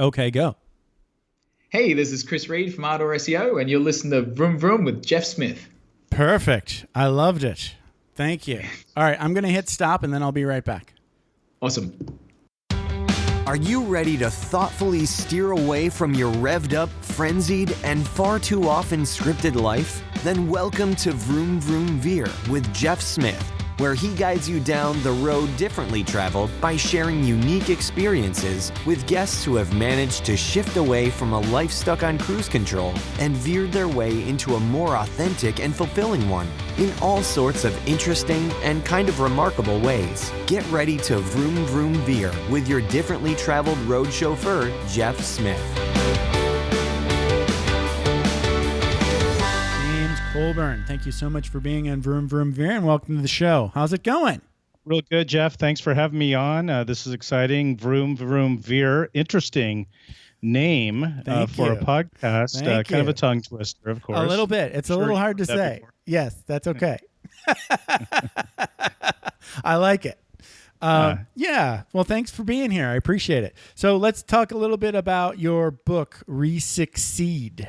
Okay, go. Hey, this is Chris Reed from Ardor SEO, and you're listening to Vroom Vroom with Jeff Smith. Perfect. I loved it. Thank you. All right, I'm going to hit stop and then I'll be right back. Awesome. Are you ready to thoughtfully steer away from your revved up, frenzied, and far too often scripted life? Then welcome to Vroom Vroom Veer with Jeff Smith, where he guides you down the road differently traveled by sharing unique experiences with guests who have managed to shift away from a life stuck on cruise control and veered their way into a more authentic and fulfilling one in all sorts of interesting and kind of remarkable ways. Get ready to Vroom Vroom Veer with your differently traveled road chauffeur, Jeff Smith. Colburn, thank you so much for being on Vroom Vroom Veer and welcome to the show. How's it going? Real good, Jeff. Thanks for having me on. This is exciting. Vroom Vroom Veer. Interesting name for a podcast. Kind of a tongue twister, of course. A little bit. It's a little hard to say. Before. Yes, that's okay. I like it. Yeah. Well, thanks for being here. I appreciate it. So let's talk a little bit about your book, Resucceed.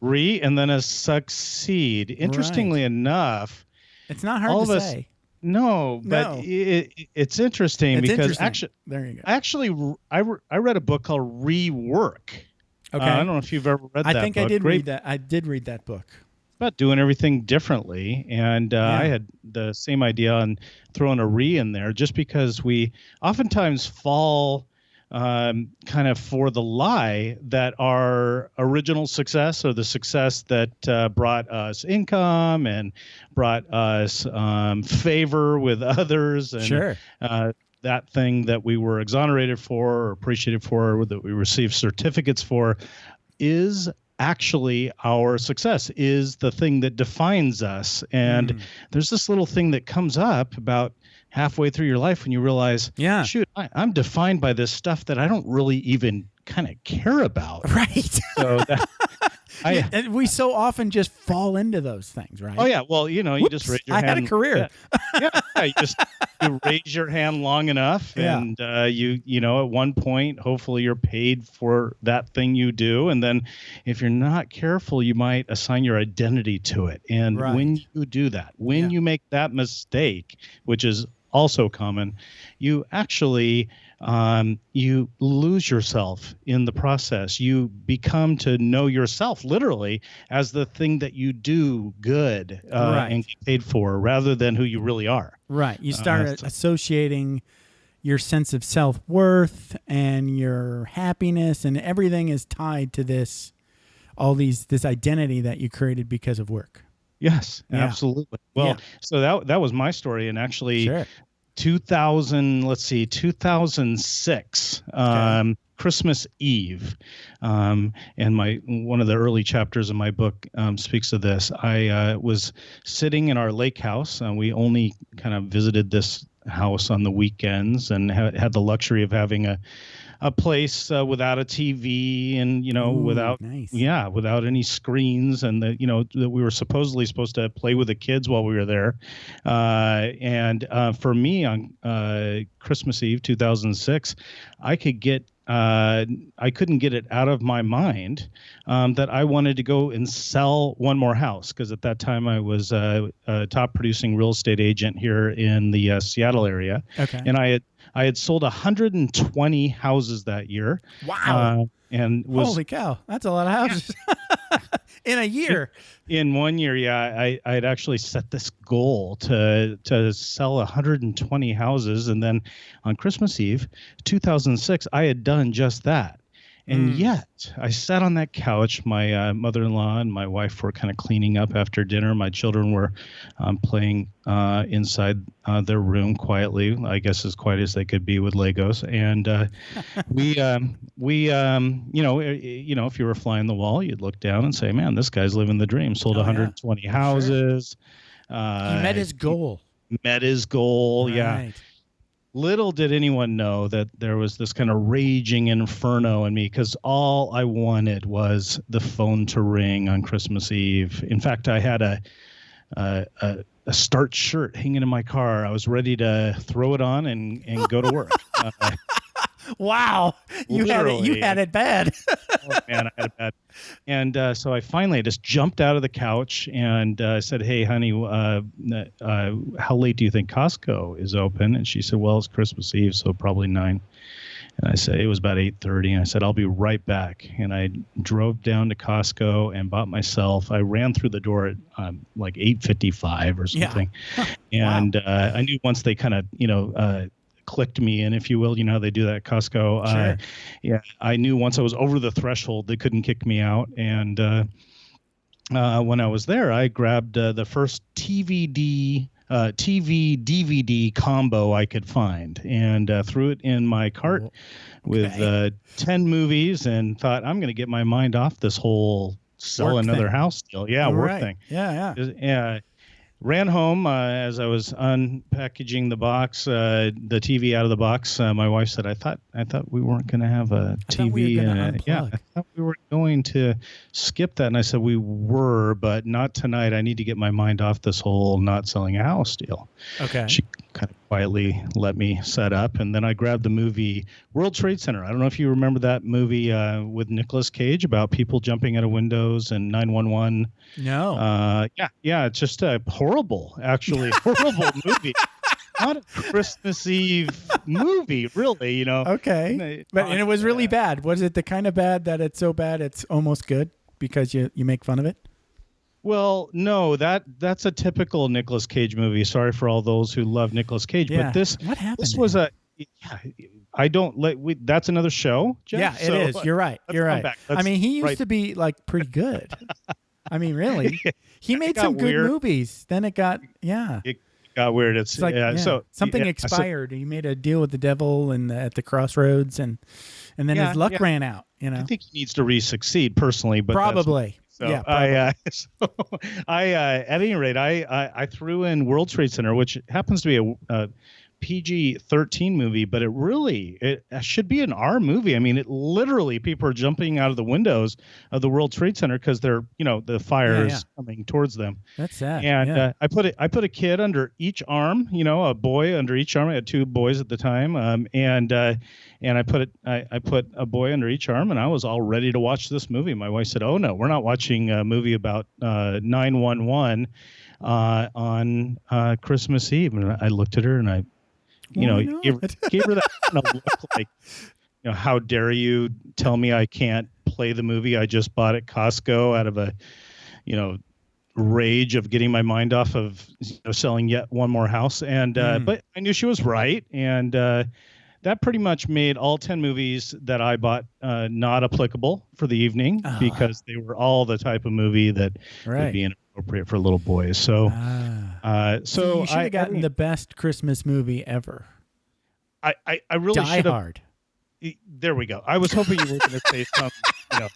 And then a succeed. Interestingly enough, it's not hard to say. No, but it's interesting because actually, there you go. Actually, I read a book called Rework. Okay, I don't know if you've ever read that. I think book. I did read that. I did read that book. About doing everything differently, and I had the same idea on throwing a in there, just because we oftentimes fall kind of for the lie that our original success, or the success that brought us income and brought us favor with others, and that thing that we were exonerated for or appreciated for, or that we received certificates for, is actually our success, is the thing that defines us. And there's this little thing that comes up about halfway through your life when you realize, shoot, I'm defined by this stuff that I don't really even kind of care about. Right. So and we so often just fall into those things, right? Oh yeah. Well, you just raise your hand. I had a career. You raise your hand long enough, and at one point, hopefully you're paid for that thing you do. And then if you're not careful, you might assign your identity to it. And when you do that, when you make that mistake, which is also common, you actually you lose yourself in the process. You become to know yourself literally as the thing that you do good and get paid for, rather than who you really are. Right. You start associating your sense of self-worth and your happiness, and everything is tied to this identity that you created because of work. Yes, absolutely. Well, so that was my story, and actually 2006, Christmas Eve, and one of the early chapters of my book speaks of this. I was sitting in our lake house, and we only kind of visited this house on the weekends, and had the luxury of having a place without a TV, and without any screens, and that we were supposedly supposed to play with the kids while we were there. And for me, on Christmas Eve 2006, I couldn't get it out of my mind that I wanted to go and sell one more house, because at that time I was a top producing real estate agent here in the Seattle area. Okay. And I had sold 120 houses that year. Wow. Holy cow, that's a lot of houses. In a year. In 1 year, I had actually set this goal to sell 120 houses, and then on Christmas Eve 2006, I had done just that. And yet, I sat on that couch. My mother-in-law and my wife were kind of cleaning up after dinner. My children were playing inside their room quietly, I guess as quiet as they could be with Legos. And we if you were flying the wall, you'd look down and say, "Man, this guy's living the dream. Sold 120 houses." He met his goal. Right. Yeah. Little did anyone know that there was this kind of raging inferno in me, because all I wanted was the phone to ring on Christmas Eve. In fact, I had a starched shirt hanging in my car. I was ready to throw it on and go to work. Wow. You Literally. had it bad. Oh, man, I had a bad. And so I finally just jumped out of the couch and said, "Hey, honey, how late do you think Costco is open?" And she said, "Well, it's Christmas Eve, so probably 9." And I said, it was about 8:30. And I said, "I'll be right back." And I drove down to Costco and bought myself. I ran through the door at like 8:55 or something. Yeah. And I knew once they kind of, clicked me in, if you will. You know how they do that at Costco. Sure. Yeah, I knew once I was over the threshold, they couldn't kick me out. And when I was there, I grabbed the first TV DVD combo I could find and threw it in my cart with 10 movies and thought, I'm going to get my mind off this whole sell Work another thing. house deal. Yeah, work thing. Yeah. Yeah. Ran home as I was unpackaging the box, the TV out of the box. My wife said, "I thought we weren't going to have a TV." I thought we were going to skip that. And I said, "We were, but not tonight. I need to get my mind off this whole not selling a house deal." Okay. She kind of quietly let me set up, and then I grabbed the movie World Trade Center. I don't know if you remember that movie with Nicolas Cage about people jumping out of windows and 911. No. Yeah, it's just a horrible movie. Not a Christmas Eve movie, really, Okay. And it was really bad. Was it the kind of bad that it's so bad it's almost good because you make fun of it? Well, no, that's a typical Nicolas Cage movie. Sorry for all those who love Nicolas Cage, Yeah. but this What happened? this was that's another show, Jeff. Yeah, it is. You're right. You're right. I mean, he used to be like pretty good. I mean, really, he made some good movies. Then it got It got weird. It's like so something expired. He made a deal with the devil and at the crossroads, and then his luck ran out. I think he needs to re-succeed personally, but probably. So probably. At any rate, I threw in World Trade Center, which happens to be a PG-13 movie, but it should be an R movie. I mean, it literally, people are jumping out of the windows of the World Trade Center because they're, the fire is coming towards them. That's sad. And I put a kid under each arm, a boy under each arm. I had 2 boys at the time, and I put a boy under each arm, and I was all ready to watch this movie. My wife said, "Oh no, we're not watching a movie about 911 on Christmas Eve." And I looked at her and I gave her that kind of look like, how dare you tell me I can't play the movie I just bought at Costco out of a, rage of getting my mind off of selling yet one more house. And but I knew she was right. And that pretty much made all 10 movies that I bought not applicable for the evening because they were all the type of movie that would be inappropriate for little boys. So so you should have gotten the best Christmas movie ever. I really should have. Die Hard. There we go. I was hoping you were going to say something,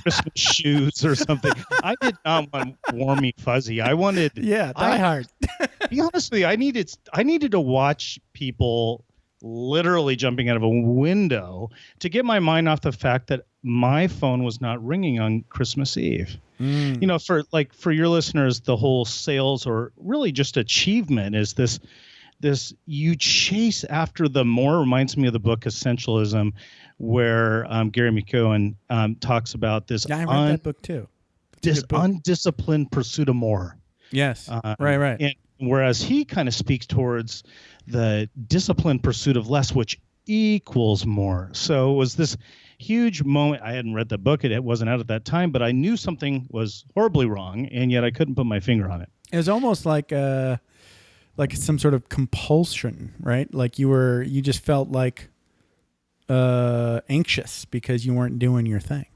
Christmas shoes or something. I did not want Warm Me Fuzzy. I wanted Die Hard. To be honest with you, I needed to watch people literally jumping out of a window to get my mind off the fact that my phone was not ringing on Christmas Eve. For your listeners, the whole sales or really just achievement is this you chase after the more. Reminds me of the book Essentialism, where Gary McKeown talks about this. Yeah, I read that book too. This undisciplined pursuit of more. Yes, right. And whereas he kind of speaks towards the disciplined pursuit of less, which equals more. So it was this huge moment. I hadn't read the book. It wasn't out at that time, but I knew something was horribly wrong, and yet I couldn't put my finger on it. It was almost like some sort of compulsion, right? Like you just felt like anxious because you weren't doing your thing.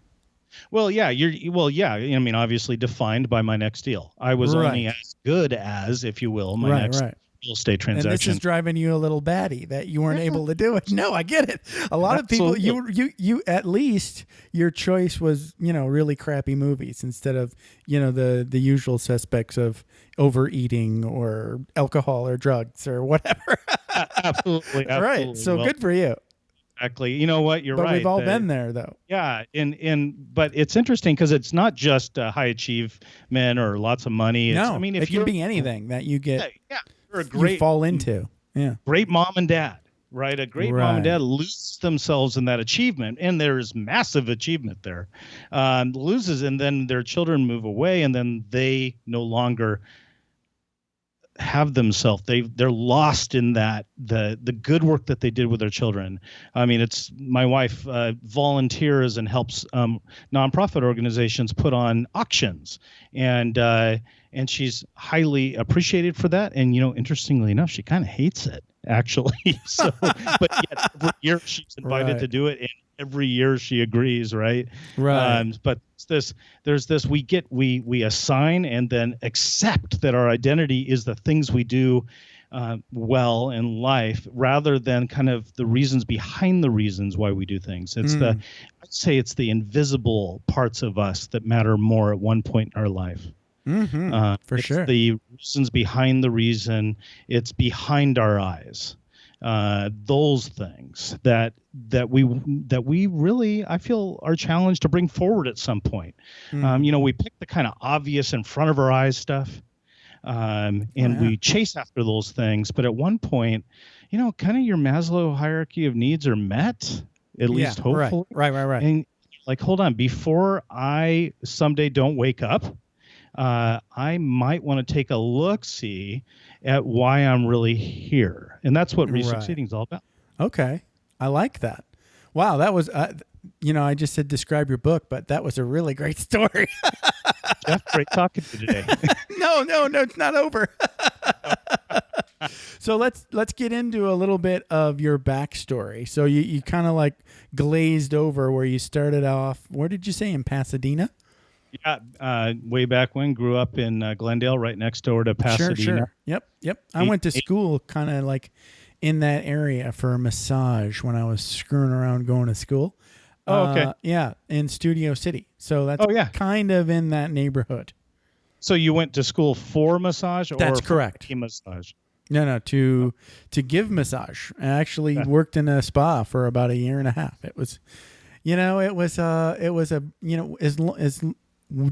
Well, yeah, I mean, obviously defined by my next deal. I was only as good as, if you will, my next real estate transaction. And this is driving you a little batty that you weren't able to do it. No, I get it. A lot of people, you at least your choice was, really crappy movies instead of, the usual suspects of overeating or alcohol or drugs or whatever. Absolutely. Right. So good for you. Exactly. You know what? You're right. But we've all been there, though. Yeah. But it's interesting because it's not just high achievement or lots of money. No, I mean, it can be anything that you get. Yeah. You're a great, you fall into. Yeah. Great mom and dad. right? A great mom and dad lose themselves in that achievement, and there's massive achievement there. Loses, and then their children move away, and then they no longer have themselves. They're lost in that the good work that they did with their children. I mean, it's my wife volunteers and helps nonprofit organizations put on auctions, and she's highly appreciated for that. And interestingly enough, she kind of hates it actually. So, but yet every year she's invited to do it, and every year she agrees, right? But there's this we assign and then accept that our identity is the things we do well in life, rather than kind of the reasons behind the reasons why we do things. It's I'd say it's the invisible parts of us that matter more at one point in our life. For sure. The reasons behind the reason. It's behind our eyes. Those things that we really, I feel, are challenged to bring forward at some point. We pick the kind of obvious in front of our eyes stuff, and we chase after those things. But at one point, kind of your Maslow hierarchy of needs are met, at least hopefully. Right. And like, hold on, before I someday don't wake up, I might want to take a look-see at why I'm really here. And that's what resucceeding is all about. Okay. I like that. Wow. That was, I just said describe your book, but that was a really great story. Jeff, great talking to you today. No, it's not over. So let's get into a little bit of your backstory. So you kind of like glazed over where you started off. Where did you say, in Pasadena? Yeah, way back when, grew up in Glendale, right next door to Pasadena. Sure. Yep. I went to school kind of like in that area for a massage when I was screwing around going to school. Oh, okay. Yeah, in Studio City. So that's kind of in that neighborhood. So you went to school for massage? That's correct. For massage? No, to give massage. I actually worked in a spa for about a year and a half. It was,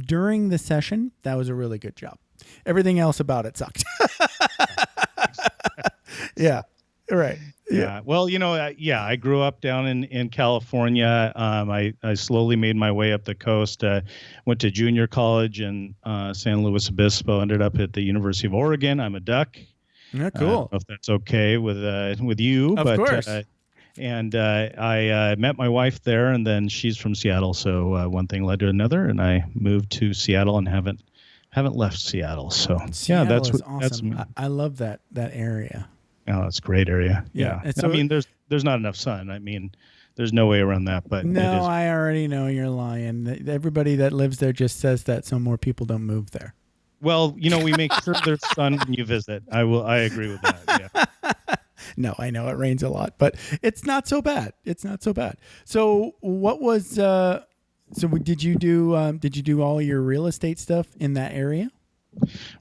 during the session, that was a really good job. Everything else about it sucked. Yeah. Right. Yeah. Well, I grew up down in California. I slowly made my way up the coast, went to junior college in San Luis Obispo, ended up at the University of Oregon. I'm a Duck. Yeah, cool. I don't know if that's okay with you. Of course. And I met my wife there, and then she's from Seattle. So one thing led to another, and I moved to Seattle and haven't left Seattle. So Seattle that's awesome. That's me. I love that area. Oh, it's a great area. Yeah. So, I mean, there's not enough sun. I mean, there's no way around that. But no, I already know you're lying. Everybody that lives there just says that so more people don't move there. Well, we make sure there's sun when you visit. I agree with that. Yeah. No, I know it rains a lot, but it's not so bad. So what was did you do all your real estate stuff in that area?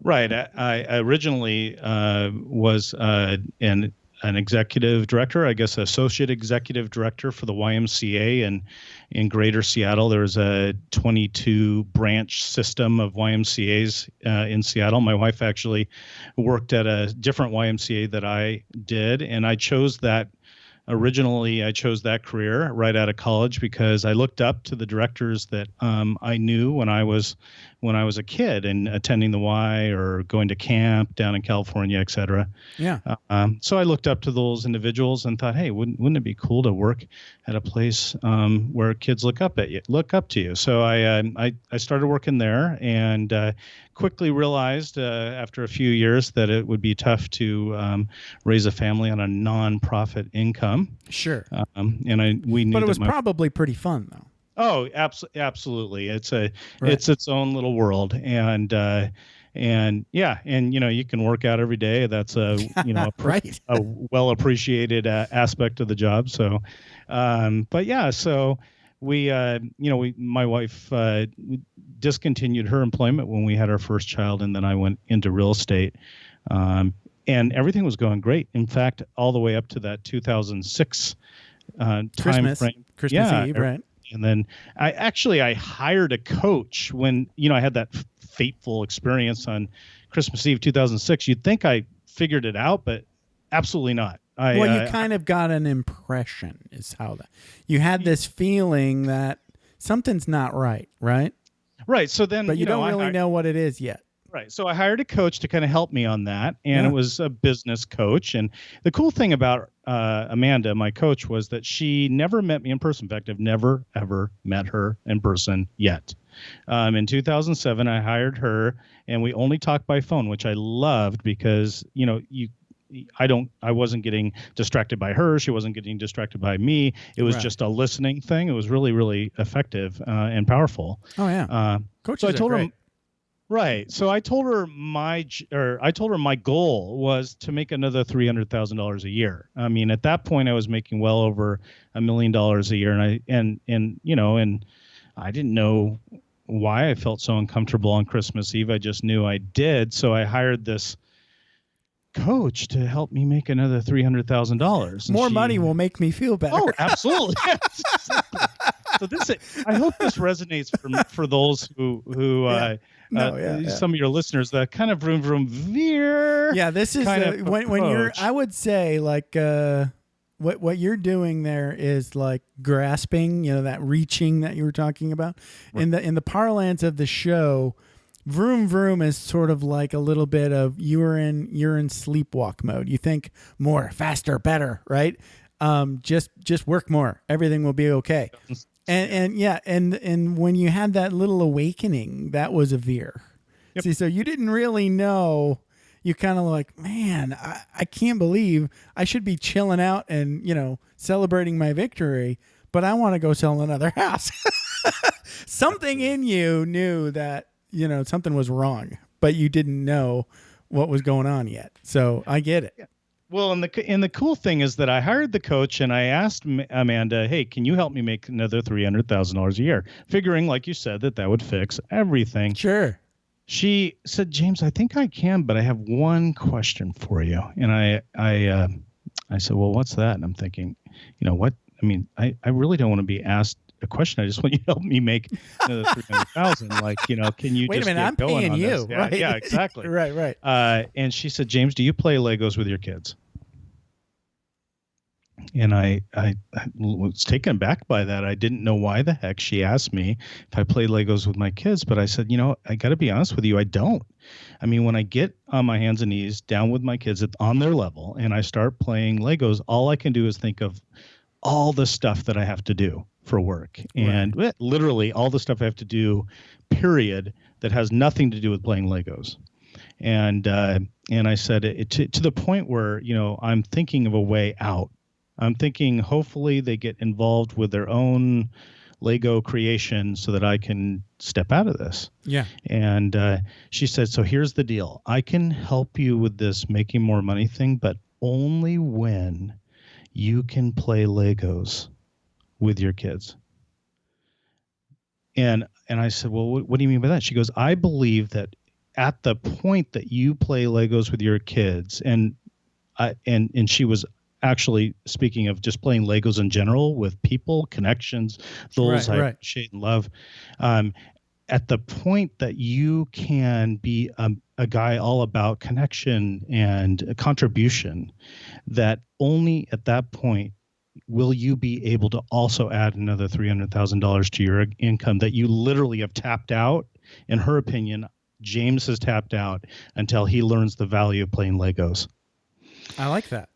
Right. I originally was an executive director, I guess associate executive director for the YMCA in Greater Seattle. There was a 22 branch system of YMCAs in Seattle. My wife actually worked at a different YMCA that I did, and I chose that. Originally, I chose that career right out of college because I looked up to the directors that I knew when I was a kid and attending the Y or going to camp down in California, et cetera. Yeah. So I looked up to those individuals and thought, hey, wouldn't it be cool to work at a place where kids look up to you? So I started working there and quickly realized after a few years that it would be tough to raise a family on a nonprofit income. Sure. We knew, but it was probably pretty fun though. Oh, absolutely. It's its own little world, and you can work out every day. That's a right. a well appreciated aspect of the job. So, so my wife discontinued her employment when we had our first child, and then I went into real estate. And everything was going great. In fact, all the way up to that 2006 time frame. Christmas Eve, right? And then I hired a coach when, I had that fateful experience on Christmas Eve 2006. You'd think I figured it out, but absolutely not. Well, you kind of got an impression is how that you had this feeling that something's not right, right? Right. So then, But you don't really know what it is yet. Right. So I hired a coach to kind of help me on that. And Yeah. it was a business coach. And the cool thing about Amanda, my coach, was that she never met me in person. In fact, I've never, ever met her in person yet. In 2007, I hired her and we only talked by phone, which I loved because, I wasn't getting distracted by her. She wasn't getting distracted by me. It was just a listening thing. It was really, really effective and powerful. Oh yeah. Coaches so I told are her, great. right. So I told her my goal was to make another $300,000 a year. I mean, at that point I was making well over $1 million a year. And I didn't know why I felt so uncomfortable on Christmas Eve. I just knew I did. So I hired this coach to help me make another $300,000. More money will make me feel better. Oh, absolutely. Yes, exactly. So I hope this resonates for those who some of your listeners, the kind of vroom vroom veer. Yeah, this is when you're. I would say like what you're doing there is like grasping. that reaching that you were talking about. Right. In the parlance of the show, vroom vroom is sort of like a little bit of you're in sleepwalk mode. You think more, faster, better, right? Just work more. Everything will be okay. And when you had that little awakening, that was a veer. Yep. See, so you didn't really know. You kind of like, man, I can't believe I should be chilling out and celebrating my victory, but I want to go sell another house. Something in you knew that something was wrong, but you didn't know what was going on yet. So I get it. Yeah. Well, and the cool thing is that I hired the coach and I asked Amanda, hey, can you help me make another $300,000 a year? Figuring, like you said, that would fix everything. Sure. She said, James, I think I can, but I have one question for you. And I said, well, what's that? And I'm thinking, what? I mean, I really don't want to be asked a question. I just want you to help me make another 300,000. Like, can you wait just a minute? I'm paying you, this? right? Yeah, exactly. Right. And she said, James, do you play Legos with your kids? And I was taken aback by that. I didn't know why the heck she asked me if I play Legos with my kids, but I said, I got to be honest with you, I don't. I mean, when I get on my hands and knees down with my kids on their level and I start playing Legos, all I can do is think of all the stuff that I have to do for work and literally all the stuff I have to do, period, that has nothing to do with playing Legos. And I said it to the point where, I'm thinking of a way out. I'm thinking hopefully they get involved with their own Lego creation so that I can step out of this. Yeah. And she said, so here's the deal. I can help you with this making more money thing, but only when you can play Legos with your kids. And I said, well, what do you mean by that? She goes, I believe that at the point that you play Legos with your kids, and she was actually speaking of just playing Legos in general with people, connections, those I appreciate and love. At the point that you can be a guy all about connection and contribution, that only at that point will you be able to also add another $300,000 to your income that you literally have tapped out. In her opinion, James has tapped out until he learns the value of playing Legos. I like that.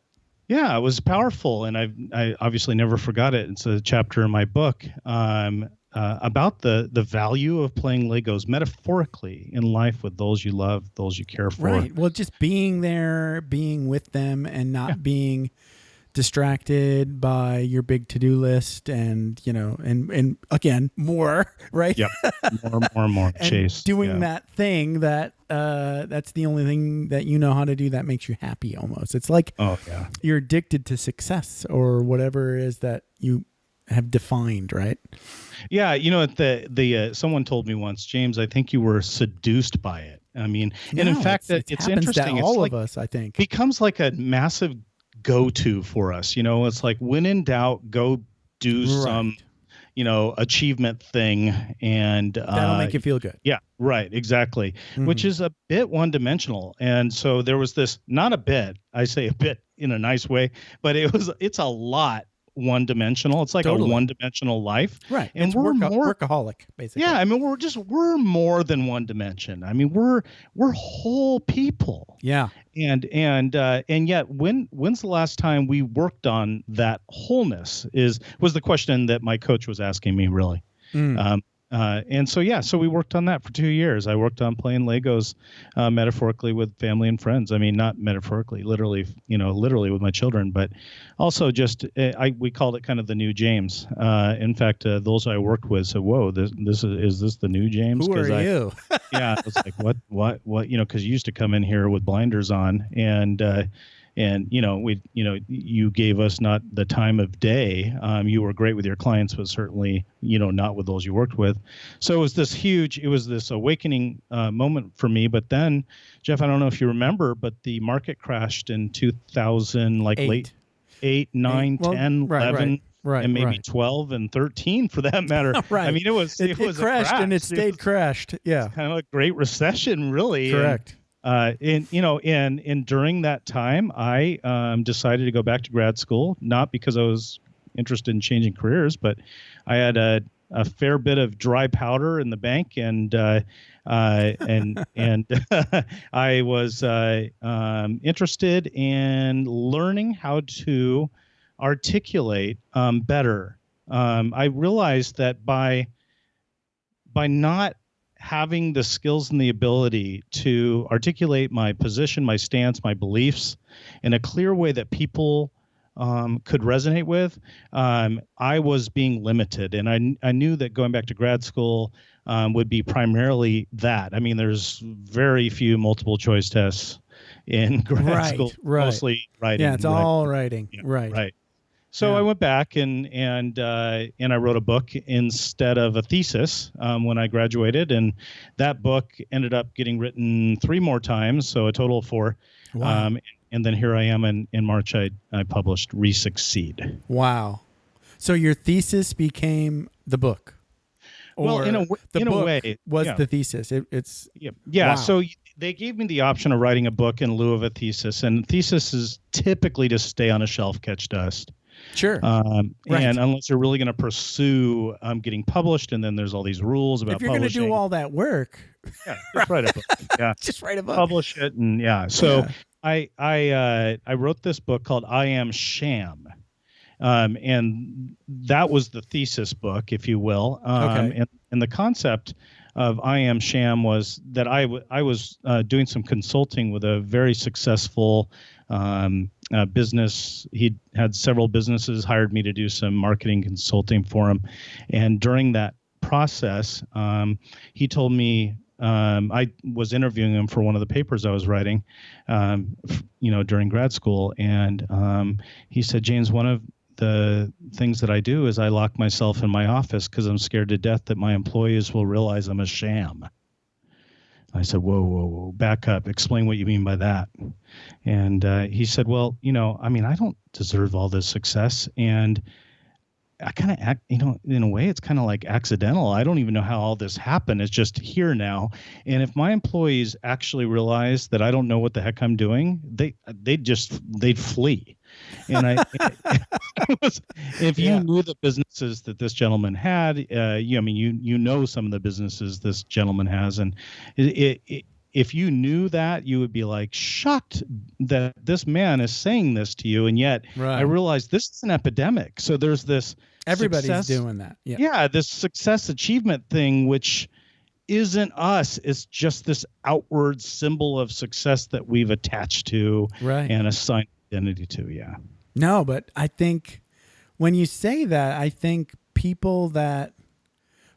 Yeah, it was powerful, and I obviously never forgot it. It's a chapter in my book about the value of playing Legos metaphorically in life with those you love, those you care for. Right. Well, just being there, being with them, and not being distracted by your big to-do list, and and again, more, right? Yep. More. And chase. Doing that thing that that's the only thing that you know how to do that makes you happy almost. It's like you're addicted to success or whatever it is that you have defined, right? Yeah, the someone told me once, James, I think you were seduced by it. I mean, and in fact, it's interesting. To all of us, I think, becomes like a massive go-to for us. It's like when in doubt, go do some achievement thing, and that'll make you feel good. Yeah, right, exactly. Mm-hmm. Which is a bit one-dimensional. And so there was this, not a bit, I say a bit, in a nice way, but it's a lot one-dimensional. It's like Totally. a one-dimensional life. Right. And It's we're more workaholic, basically. yeah, I mean we're more than one dimension. I mean we're whole people. Yeah. And yet when's the last time we worked on that wholeness was the question that my coach was asking me, really. And so we worked on that for 2 years. I worked on playing Legos metaphorically with family and friends. I mean, not metaphorically, literally with my children, but also just we called it kind of the new James. In fact, those I worked with said, "Whoa, this is this the new James?" Who are you? Yeah, it's like what because you used to come in here with blinders on and you gave us not the time of day. You were great with your clients, but certainly not with those you worked with. So it was this awakening moment for me. But then, Jeff, I don't know if you remember, but the market crashed in 2000, like late 8, 9, 10, 11. Right, and maybe right. 12 and 13 for that matter. Right. I mean, it was it a crashed crash. and it stayed crashed. Yeah. Kind of a great recession, really. Correct. And during that time, I decided to go back to grad school, not because I was interested in changing careers, but I had a fair bit of dry powder in the bank, and I was interested in learning how to articulate better. I realized that by not having the skills and the ability to articulate my position, my stance, my beliefs in a clear way that people could resonate with, I was being limited. And I knew that going back to grad school would be primarily that. I mean, there's very few multiple choice tests in grad school, mostly writing. Yeah, it's all writing. Yeah, right. Right. So I went back and I wrote a book instead of a thesis when I graduated, and that book ended up getting written 3 more times, so a total of 4. Wow. And then here I am in March. I published Resucceed. Wow. So your thesis became the book. Well, in a book way, was the thesis. It's yeah. Wow. So they gave me the option of writing a book in lieu of a thesis, and thesis is typically to stay on a shelf, catch dust. Sure. Right. And unless you're really going to pursue getting published, and then there's all these rules about if you're going to do all that work, just write a book. Yeah, just write a book, publish it, and So I wrote this book called I Am Sham, and that was the thesis book, if you will. Okay. And the concept of I Am Sham was that I was doing some consulting with a very successful business. He had several businesses, hired me to do some marketing consulting for him. And during that process, he told me, I was interviewing him for one of the papers I was writing, during grad school. And he said, James, one of the things that I do is I lock myself in my office because I'm scared to death that my employees will realize I'm a sham. I said, whoa, back up. Explain what you mean by that. And he said, well, I don't deserve all this success. And I kind of act, in a way, it's kind of like accidental. I don't even know how all this happened. It's just here now. And if my employees actually realize that I don't know what the heck I'm doing, they'd flee. And if you knew the businesses that this gentleman had, you know some of the businesses this gentleman has, and if you knew that, you would be like shocked that this man is saying this to you, and yet I realized this is an epidemic. So there's this everybody's doing that. Yeah, this success achievement thing, which isn't us. It's just this outward symbol of success that we've attached to and assigned identity to. Yeah. No, but I think when you say that, I think people that,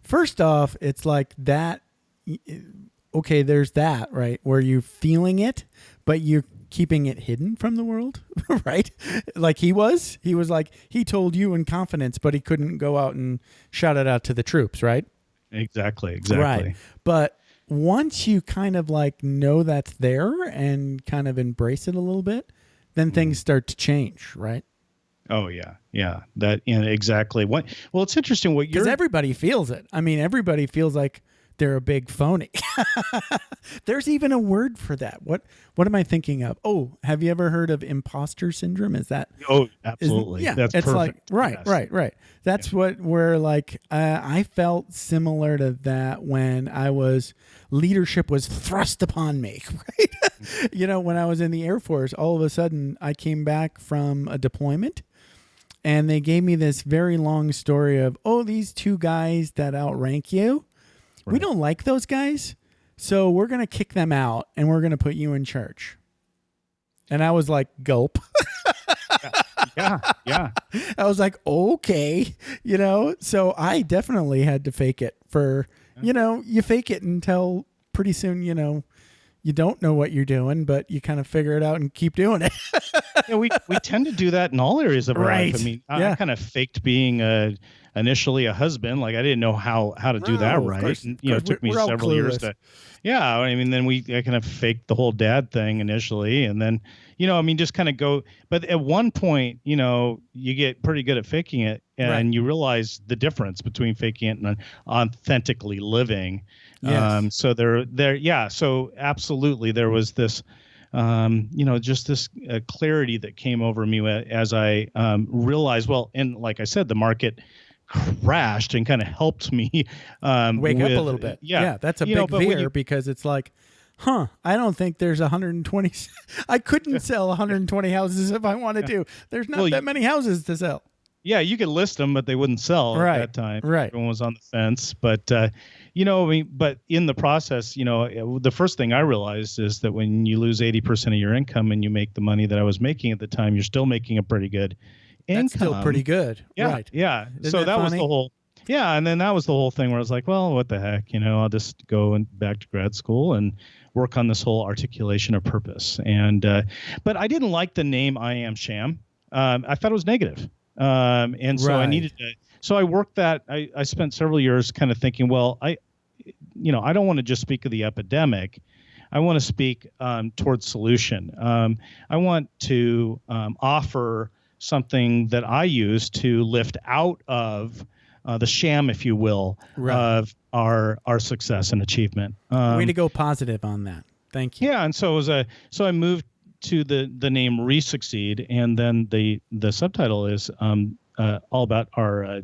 first off, it's like that. Okay, there's that, right? Where you're feeling it, but you're keeping it hidden from the world, right? Like he was like, he told you in confidence, but he couldn't go out and shout it out to the troops, right? Exactly. Right. But once you kind of like know that's there and kind of embrace it a little bit, then things start to change, right? Oh yeah. That exactly. Well, it's interesting what you're, because everybody feels it. I mean, everybody feels like they're a big phony. There's even a word for that. What am I thinking of? Oh, have you ever heard of imposter syndrome? Is that? Oh, absolutely. Yeah, That's it's perfect. like Yes. right. That's where like I felt similar to that when leadership was thrust upon me. Right, when I was in the Air Force, all of a sudden I came back from a deployment, and they gave me this very long story of, these two guys that outrank you, we don't like those guys, so we're gonna kick them out and we're gonna put you in charge. And I was like, gulp. Yeah. I was like, okay, so I definitely had to fake it for, you fake it until pretty soon, you don't know what you're doing, but you kind of figure it out and keep doing it. Yeah, we tend to do that in all areas of our life. I mean, I kind of faked being initially a husband. Like I didn't know how to do that right. Course, and, it took me several years to. Yeah, I mean, then I kind of faked the whole dad thing initially, and then just kind of go. But at one point, you get pretty good at faking it, and you realize the difference between faking it and authentically living. Yes. So so absolutely, there was this. Just this clarity that came over me as I realized, and like I said, the market crashed and kind of helped me wake up a little bit. Yeah, that's a big veer because it's like, I don't think there's 120. I couldn't sell 120 houses if I wanted to. There's not that many houses to sell. Yeah, you could list them, but they wouldn't sell at that time. Right. Everyone was on the fence. But, but in the process, the first thing I realized is that when you lose 80% of your income and you make the money that I was making at the time, you're still making a pretty good income. That's still pretty good. Yeah. Right. Yeah. Isn't so that was funny? the whole. Yeah. And then that was the whole thing where I was like, well, what the heck? I'll just go back to grad school and work on this whole articulation of purpose. And, but I didn't like the name I Am Sham. I thought it was negative. And so I needed to, so I worked that. I spent several years kind of thinking, well, I don't want to just speak of the epidemic. I want to speak towards solution. I want to offer something that I use to lift out of the sham, if you will, of our success and achievement. Way to go positive on that. Thank you. Yeah, and so I moved to the name Resucceed, and then the subtitle is all about our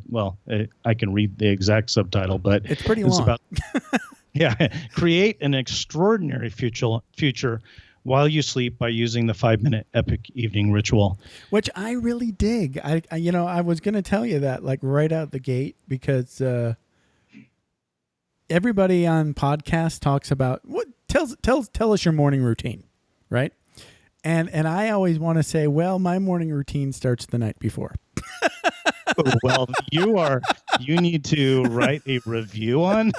I can read the exact subtitle, but it's pretty long. About create an extraordinary future while you sleep by using the 5-minute epic evening ritual, which I really dig. I was going to tell you that like right out the gate because everybody on podcasts talks about tell us your morning routine, right? And I always want to say, well, my morning routine starts the night before. Well, you need to write a review on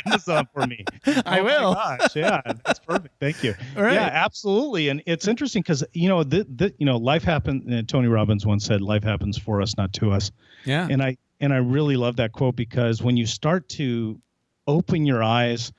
Amazon for me. I will. My gosh, yeah, that's perfect. Thank you. All right. Yeah, absolutely. And it's interesting because life happens. Tony Robbins once said, "Life happens for us, not to us." Yeah. And I really love that quote because when you start to open your eyes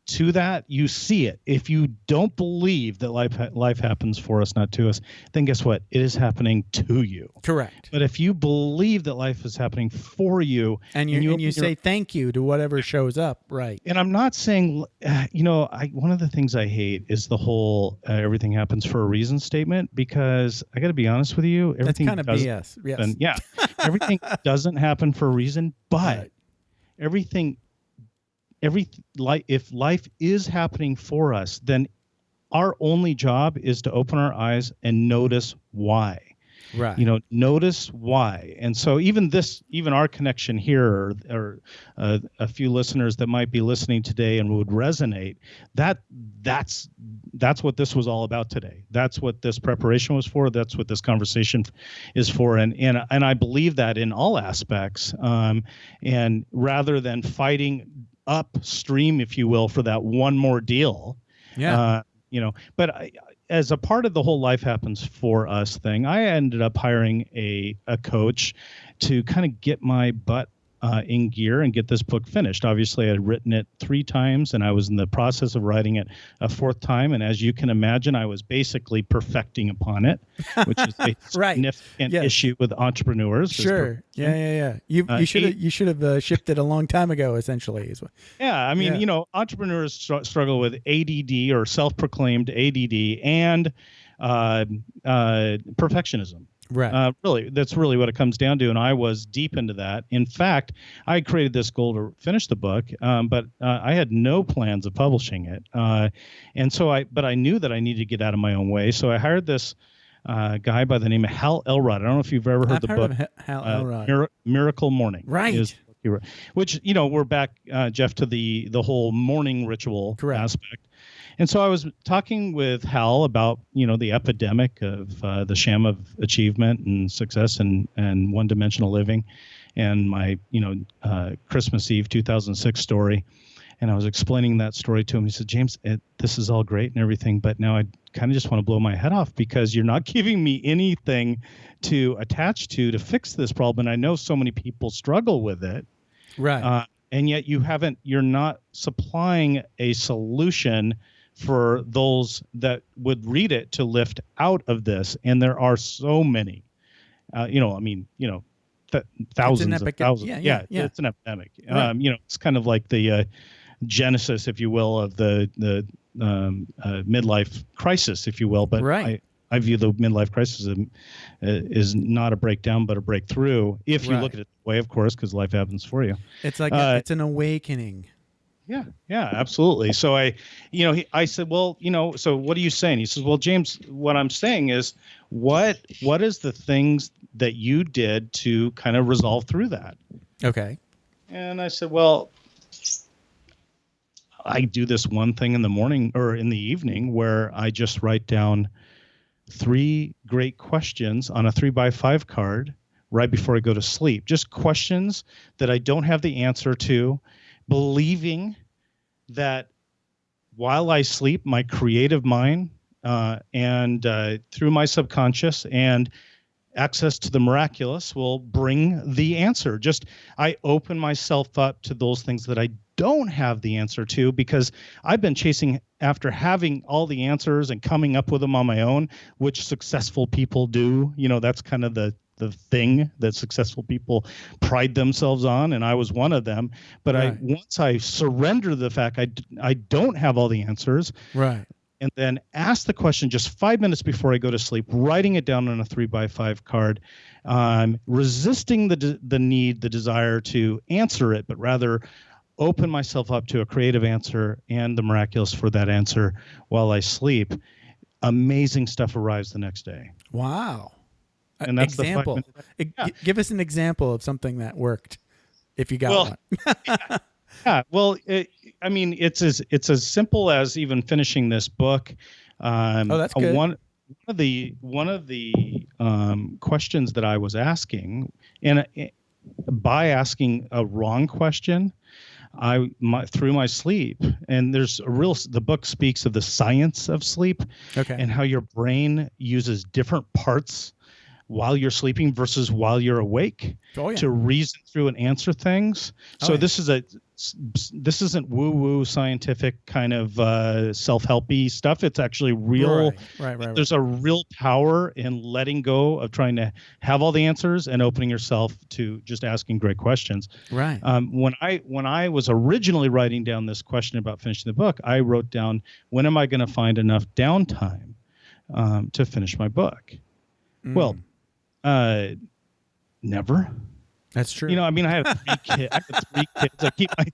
to that, you see it. If you don't believe that life happens for us, not to us, then guess what? It is happening to you. Correct. But if you believe that life is happening for you, and you say thank you to whatever shows up, right? And I'm not saying, one of the things I hate is the whole everything happens for a reason statement, because I got to be honest with you, everything that's kind of BS. Yes. Yeah, everything doesn't happen for a reason, but everything. If life is happening for us, then our only job is to open our eyes and notice why. Right. Notice why. And so even our connection here, or a few listeners that might be listening today and would resonate, that's what this was all about today. That's what this preparation was for. That's what this conversation is for. And I believe that in all aspects. And rather than fighting upstream, if you will, for that one more deal. Yeah. But as a part of the whole life happens for us thing, I ended up hiring a coach to kind of get my butt in gear and get this book finished. Obviously, I had written it 3 times, and I was in the process of writing it a 4th time. And as you can imagine, I was basically perfecting upon it, which is a Right. significant Yes. issue with entrepreneurs. Sure. Yeah. You should have shipped it a long time ago, essentially. Yeah, I mean, Yeah. Entrepreneurs struggle with ADD or self-proclaimed ADD and perfectionism. Right. Really, that's really what it comes down to. And I was deep into that. In fact, I created this goal to finish the book, but I had no plans of publishing it. But I knew that I needed to get out of my own way. So I hired this guy by the name of Hal Elrod. I don't know if you've ever heard the book. Of Hal Elrod. Miracle Morning. Right. Which, we're back, Jeff, to the whole morning ritual aspect. And so I was talking with Hal about, the epidemic of the sham of achievement and success and one-dimensional living, and my, Christmas Eve 2006 story. And I was explaining that story to him. He said, James, this is all great and everything, but now I kind of just want to blow my head off because you're not giving me anything to attach to fix this problem. And I know so many people struggle with it. Right. And yet you're not supplying a solution for those that would read it to lift out of this. And there are so many, thousands of thousands. Yeah. It's an epidemic. Right. It's kind of like the genesis, if you will, of the midlife crisis, if you will. But right. I view the midlife crisis is not a breakdown, but a breakthrough. If you look at it that way, of course, because life happens for you. It's like it's an awakening. Yeah, absolutely. So I said, well, so what are you saying? He says, well, James, what I'm saying is what is the things that you did to kind of resolve through that? Okay. And I said, well, I do this one thing in the morning or in the evening where I just write down 3 great questions on a 3x5 card right before I go to sleep. Just questions that I don't have the answer to, believing that while I sleep, my creative mind and through my subconscious and access to the miraculous will bring the answer. Just I open myself up to those things that I don't have the answer to because I've been chasing after having all the answers and coming up with them on my own, which successful people do. That's kind of the thing that successful people pride themselves on, and I was one of them. But once I surrender to the fact I don't have all the answers, right, and then ask the question just 5 minutes before I go to sleep, writing it down on a 3x5 card, resisting the desire to answer it, but rather open myself up to a creative answer and the miraculous for that answer while I sleep. Amazing stuff arrives the next day. Wow. And that's example. Give us an example of something that worked, if you got one. Well, it's as simple as even finishing this book. That's good. One of the questions that I was asking, and by asking a wrong question, through my sleep, and the book speaks of the science of sleep, and how your brain uses different parts while you're sleeping versus while you're awake to reason through and answer things. So this isn't woo-woo scientific kind of self-helpy stuff. It's actually real. Right. There's a real power in letting go of trying to have all the answers and opening yourself to just asking great questions. Right. When I was originally writing down this question about finishing the book, I wrote down, when am I going to find enough downtime to finish my book? Well, never. That's true. I have 3 kids. I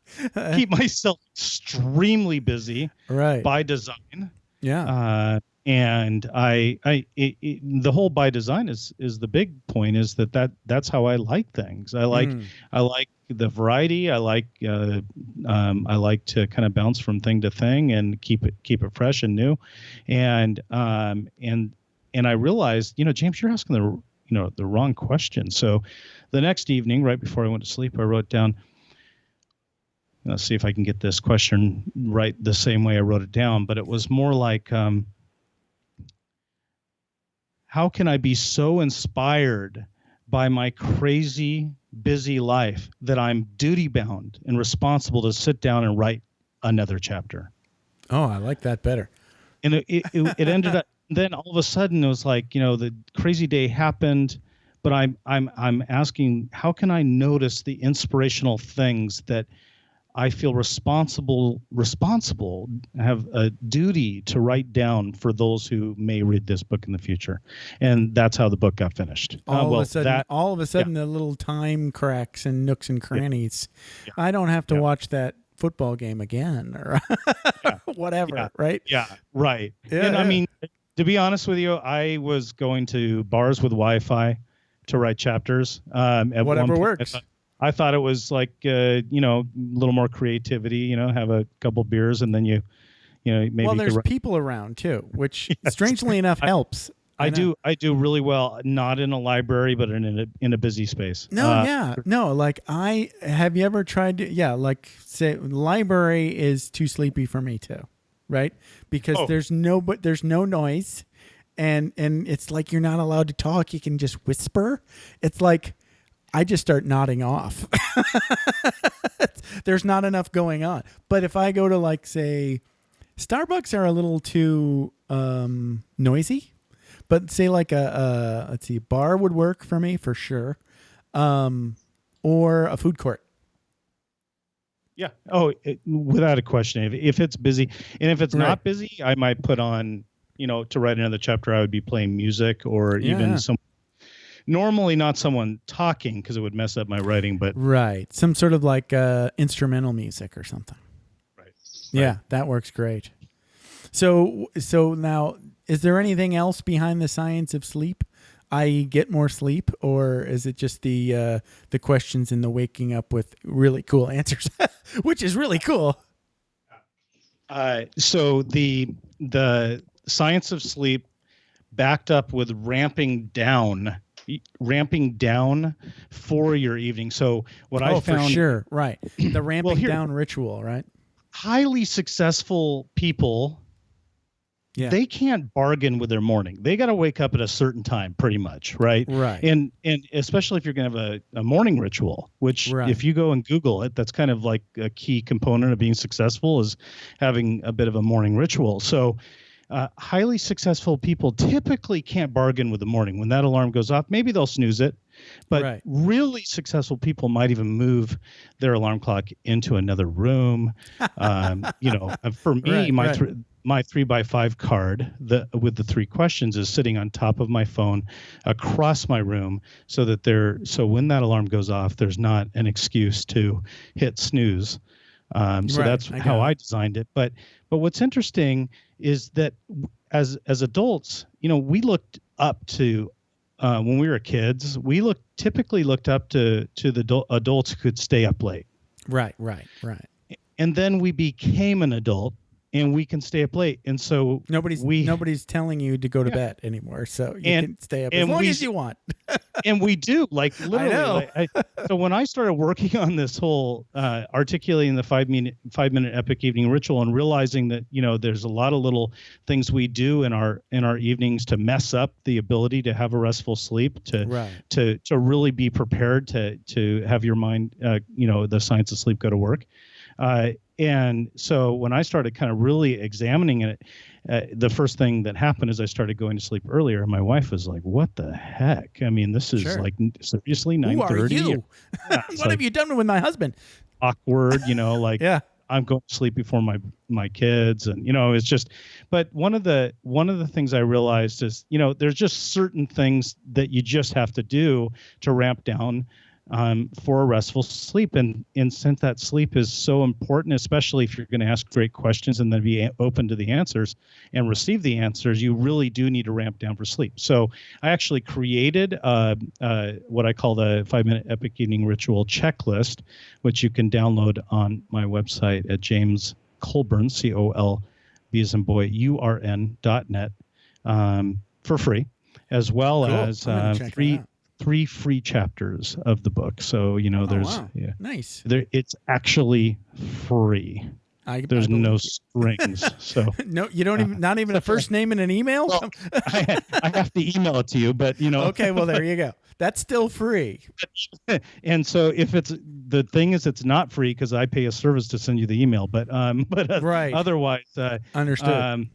keep myself extremely busy, by design. Yeah. And the whole by design is the big point, is that's how I like things. I like the variety. I like to kind of bounce from thing to thing and keep it fresh and new. And I realized, James, you're asking the wrong question. So the next evening, right before I went to sleep, I wrote down, let's see if I can get this question right the same way I wrote it down, but it was more like, how can I be so inspired by my crazy busy life that I'm duty bound and responsible to sit down and write another chapter. Oh, I like that better. And it ended up, then all of a sudden it was like, the crazy day happened, but I'm asking, how can I notice the inspirational things that I feel responsible, have a duty to write down for those who may read this book in the future. And that's how the book got finished. All of a sudden, the little time cracks and nooks and crannies. Yeah. I don't have to watch that football game again or whatever, right? Yeah, right. Yeah, and I mean, to be honest with you, I was going to bars with Wi-Fi to write chapters. At whatever one point, works. I thought it was like, a little more creativity, have a couple beers and then maybe. Well, there's people around too, which strangely enough helps. I do really well, not in a library, but in a busy space. No. Like have you ever tried to? Like say library is too sleepy for me too, right? Because there's no noise, and it's like you're not allowed to talk. You can just whisper. It's like I just start nodding off. There's not enough going on. But if I go to like say, Starbucks are a little too noisy. But say like a bar would work for me for sure, or a food court. Yeah. Oh, without a question. If it's busy, and if it's not busy, I might put on, to write another chapter, I would be playing music or even some. Normally not someone talking because it would mess up my writing, but some sort of like instrumental music or something. Right. Yeah, that works great. So now, is there anything else behind the science of sleep? I get more sleep, or is it just the questions and the waking up with really cool answers, which is really cool? So the science of sleep backed up with ramping down for your evening. So what I found, for sure, right? The ramping down ritual, right? Highly successful people. Yeah. They can't bargain with their morning. They got to wake up at a certain time, pretty much, right? Right. And especially if you're going to have a morning ritual, which if you go and Google it, that's kind of like a key component of being successful is having a bit of a morning ritual. So highly successful people typically can't bargain with the morning. When that alarm goes off, maybe they'll snooze it. But really successful people might even move their alarm clock into another room. For me, my 3x5 card with the 3 questions is sitting on top of my phone across my room so when that alarm goes off, there's not an excuse to hit snooze. So that's how I designed it. But what's interesting is that as adults, we looked up to when we were kids, we typically looked up to the adults who could stay up late. Right. And then we became an adult and we can stay up late. And so nobody's telling you to go to bed anymore. So you can stay up as long as you want. And we do, like, literally. So when I started working on this whole articulating the 5-minute epic evening ritual and realizing that, there's a lot of little things we do in our evenings to mess up the ability to have a restful sleep, to really be prepared to have your mind, the science of sleep go to work. And so when I started kind of really examining it, the first thing that happened is I started going to sleep earlier. And my wife was like, "What the heck? I mean, this is like seriously 9:30. Who are you? What have you done with my husband?" Awkward, I'm going to sleep before my kids, and it's just. But one of the things I realized is, there's just certain things that you just have to do to ramp down for a restful sleep. And since that sleep is so important, especially if you're going to ask great questions and then be open to the answers and receive the answers, you really do need to ramp down for sleep. So I actually created what I call the 5-minute epic evening ritual checklist, which you can download on my website at James Colburn, COLB as in boy, URN.net, for free, as well as 3 free chapters of the book. So, nice. It's actually free. There's no strings. So no, you don't even, not even a first name and an email. Well, I have to email it to you, but Okay, well there you go. That's still free. And so if the thing is, it's not free because I pay a service to send you the email, but Right. otherwise, Understood.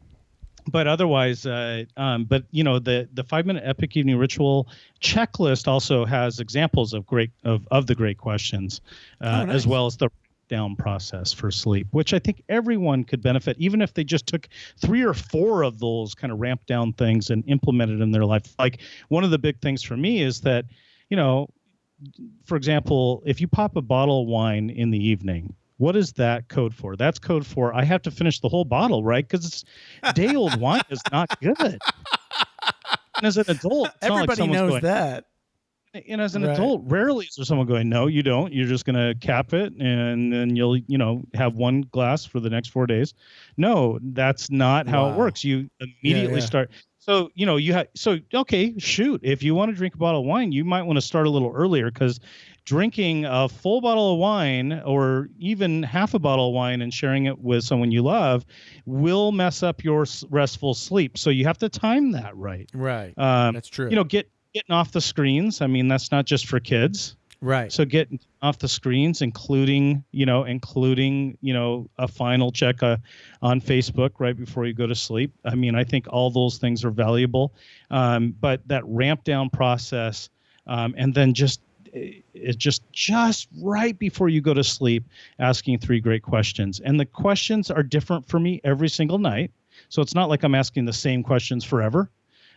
but otherwise, but you know, the 5-minute epic evening ritual checklist also has examples of the great questions, Nice. as well as the down process for sleep, which I think everyone could benefit, even if they just took 3 or 4 of those kind of ramp down things and implemented in their life. Like, one of the big things for me is that, you know, for example, if you pop a bottle of wine in the evening, what is that code for? That's code for I have to finish the whole bottle, right? Because it's day-old wine is not good. And as an adult, it's not like Everybody someone's knows going, that. and as an Right. adult, rarely is there someone going, no, you don't. You're just going to cap it, and then you'll, you know, have one glass for the next 4 days. No, that's not how it Wow. works. You immediately start. So, you know, okay, shoot. If you want to drink a bottle of wine, you might want to start a little earlier, because drinking a full bottle of wine or even half a bottle of wine and sharing it with someone you love will mess up your restful sleep. So you have to time that right. Right. That's true. You know, getting off the screens. I mean, that's not just for kids. Right. So getting off the screens, including a final check on Facebook right before you go to sleep. I mean, I think all those things are valuable. But that ramp down process, and then just right before you go to sleep, asking 3 great questions. And the questions are different for me every single night. So it's not like I'm asking the same questions forever.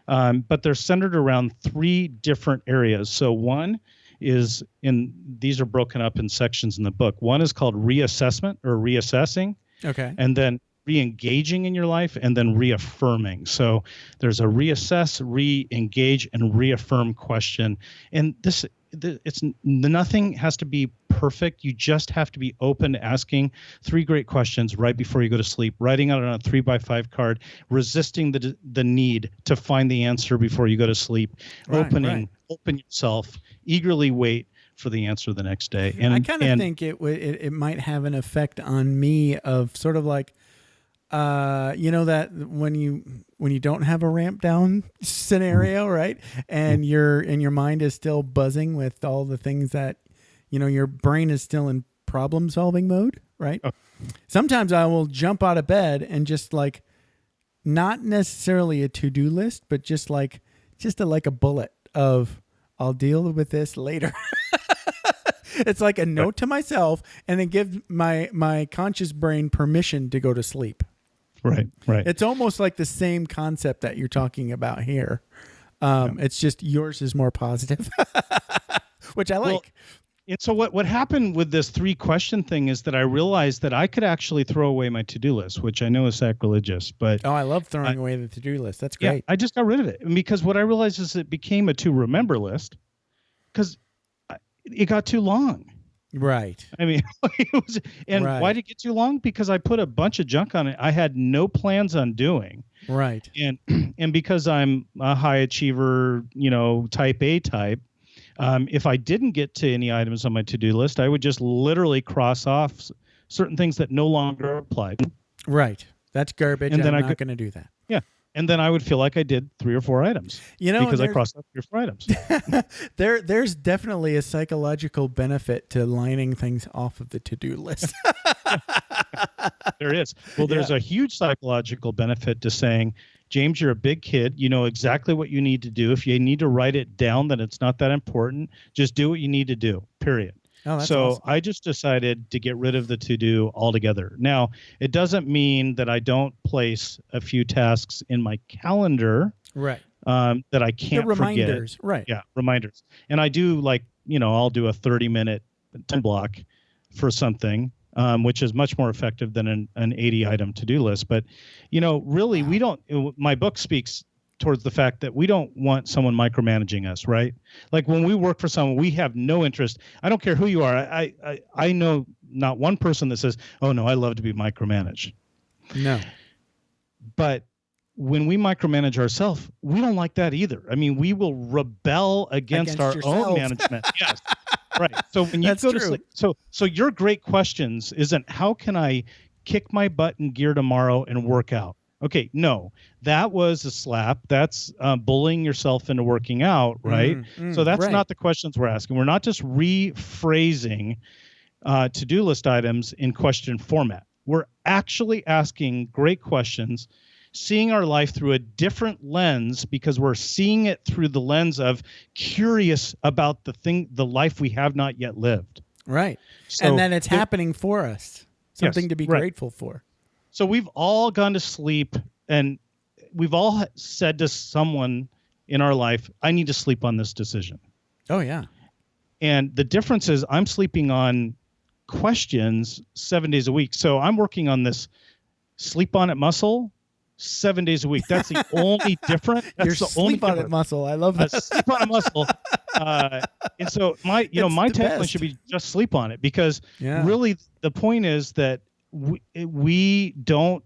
But they're centered around 3 different areas. So one is these are broken up in sections in the book. One is called reassessment or reassessing. Okay. And then re-engaging in your life, and then reaffirming. So there's a reassess, re-engage, and reaffirm question. And nothing has to be perfect. You just have to be open to asking 3 great questions right before you go to sleep, writing out on a 3x5 card, resisting the need to find the answer before you go to sleep, open yourself, eagerly wait for the answer the next day. And I kind of think it might have an effect on me of sort of like, you know, that when you don't have a ramp down scenario, right? And your mind is still buzzing with all the things that, you know, your brain is still in problem solving mode, right? Oh. Sometimes I will jump out of bed and just like, not necessarily a to-do list, but just a bullet of, I'll deal with this later. It's like a note to myself, and it gives my conscious brain permission to go to sleep. Right. It's almost like the same concept that you're talking about here. It's just yours is more positive, which I like. Well, and so what happened with this 3-question thing is that I realized that I could actually throw away my to-do list, which I know is sacrilegious, but I love throwing away the to-do list. That's great. Yeah, I just got rid of it, because what I realized is it became a to-remember list because it got too long. Right. I mean, why did it get too long? Because I put a bunch of junk on it I had no plans on doing. Right. And because I'm a high achiever, you know, type A type, if I didn't get to any items on my to-do list, I would just literally cross off certain things that no longer applied. Right. That's garbage. And then I'm not going to do that. Yeah. And then I would feel like I did 3 or 4 items, you know, because I crossed off 3 or 4 items. There's definitely a psychological benefit to lining things off of the to-do list. There is. Well, there's a huge psychological benefit to saying, James, you're a big kid. You know exactly what you need to do. If you need to write it down, then it's not that important. Just do what you need to do, period. Oh, that's so awesome. I just decided to get rid of the to-do altogether. Now, it doesn't mean that I don't place a few tasks in my calendar, right? That I can't reminders, forget. Right? Yeah, reminders. And I do, like, you know, I'll do a 30-minute time block for something, which is much more effective than an 80-item to-do list. But, you know, really, we don't. My book speaks towards the fact that we don't want someone micromanaging us, right? Like, when we work for someone, we have no interest. I don't care who you are. I know not one person that says, "Oh no, I love to be micromanaged." No. But when we micromanage ourselves, we don't like that either. I mean, we will rebel against our own management. Yes. Right. So when you go to sleep, so your great questions isn't how can I kick my butt in gear tomorrow and work out? Okay, no, that was a slap. That's bullying yourself into working out, right? So that's right. not the questions we're asking. We're not just rephrasing to-do list items in question format. We're actually asking great questions, seeing our life through a different lens because we're seeing it through the lens of curious about the life we have not yet lived. Right. So and then it's happening for us. Something Yes, to be right. grateful for. So we've all gone to sleep and we've all said to someone in our life, I need to sleep on this decision. Oh, yeah. And the difference is I'm sleeping on questions 7 days a week. So I'm working on this sleep on it muscle 7 days a week. That's the only difference. That's Your the sleep only on it muscle. I love that. sleep on a muscle. And so my It's the tagline best. should be just sleep on it because Yeah. really the point is that we don't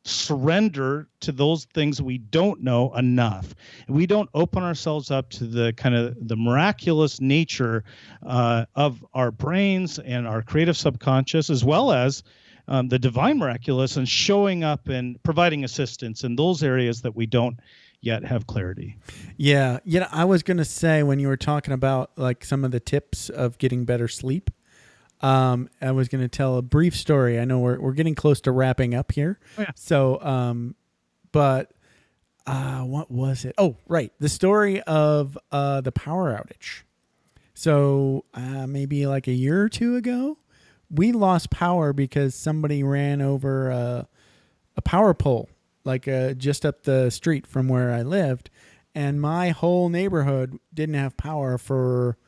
surrender to those things we don't know enough. We don't open ourselves up to the kind of the miraculous nature of our brains and our creative subconscious, as well as the divine miraculous, and showing up and providing assistance in those areas that we don't yet have clarity. Yeah. I was going to say when you were talking about like some of the tips of getting better sleep, I was going to tell a brief story. I know we're getting close to wrapping up here. Oh, yeah. So, but what was it? Oh, right. The story of the power outage. So maybe like a year or two ago, we lost power because somebody ran over a power pole, like just up the street from where I lived. And my whole neighborhood didn't have power for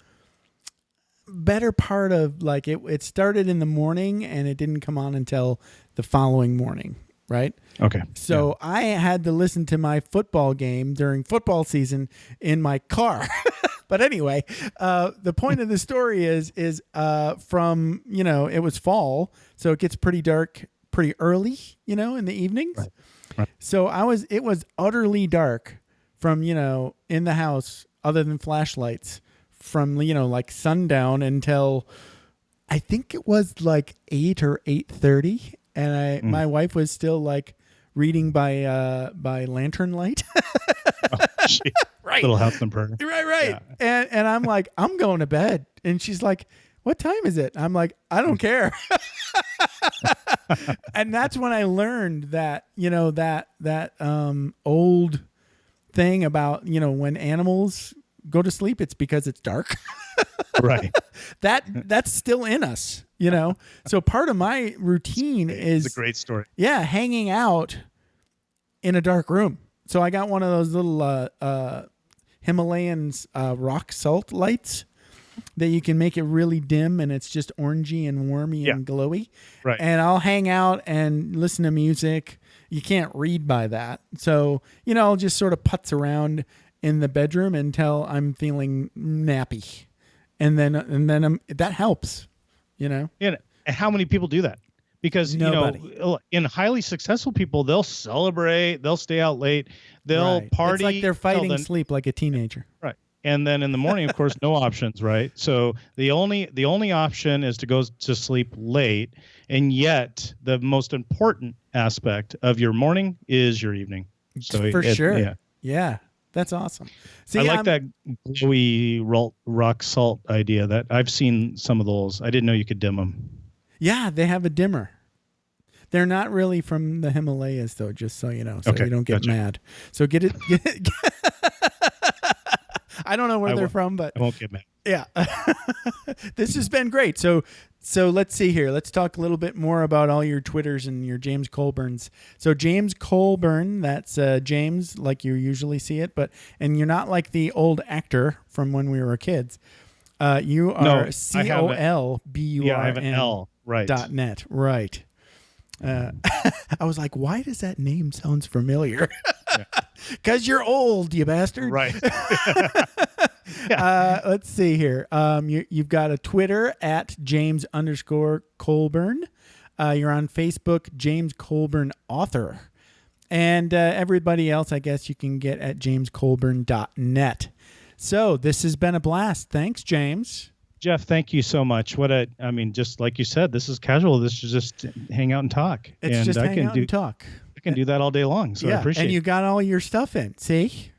better part of like it started in the morning and it didn't come on until the following morning, right? Okay. So I had to listen to my football game during football season in my car. But anyway, the point of the story is from, it was fall, so it gets pretty dark pretty early, in the evenings. Right. So it was utterly dark from, in the house other than flashlights from, like sundown until I think it was like 8 or 8:30. And my wife was still like reading by lantern light. Right. Little house and burner. Right. Yeah. And I'm like, I'm going to bed. And she's like, what time is it? I'm like, I don't care. And that's when I learned that, that old thing about, when animals go to sleep, it's because it's dark. Right. That's still in us, So part of my routine is a great story. Yeah, hanging out in a dark room. So I got one of those little Himalayan rock salt lights that you can make it really dim and it's just orangey and warmy and glowy. Right. And I'll hang out and listen to music. You can't read by that. So, I'll just sort of putz around in the bedroom until I'm feeling nappy. And then that helps, Yeah. And how many people do that? Because, nobody. In highly successful people, they'll celebrate, they'll stay out late, they'll party. It's like they're fighting sleep like a teenager. Right. And then in the morning, of course, no options, right? So the only option is to go to sleep late. And yet the most important aspect of your morning is your evening. So For sure. Yeah. That's awesome. See, I like that glowy rock salt idea. That I've seen some of those. I didn't know you could dim them. Yeah, they have a dimmer. They're not really from the Himalayas, though, just so you know, so you don't get mad. So get it. I don't know where they're from, but I won't get mad. Yeah. This has been great. So let's see here. Let's talk a little bit more about all your Twitters and your James Colburns. So James Colburn, that's James like you usually see it, and you're not like the old actor from when we were kids. You are COLBURN. Yeah, I have an L. Right. .net. Right. I was like, why does that name sounds familiar? Because you're old, you bastard. Right. Let's see here. You've got a Twitter at James_Colburn. You're on Facebook, James Colburn Author. And everybody else, I guess you can get at jamescolburn.net. So this has been a blast. Thanks, James. Jeff, thank you so much. Just like you said, this is casual. This is just hang out and talk. It's and just I hang can out and talk. I can do that all day long. So I appreciate and you it. got all your stuff in. See?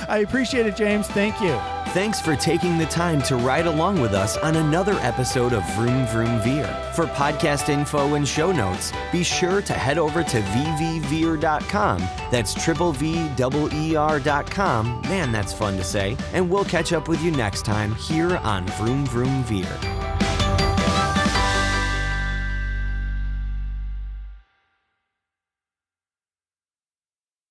I appreciate it, James. Thank you. Thanks for taking the time to ride along with us on another episode of Vroom Vroom Veer. For podcast info and show notes, be sure to head over to vvveer.com. That's VVER.com. Man, that's fun to say. And we'll catch up with you next time here on Vroom Vroom Veer.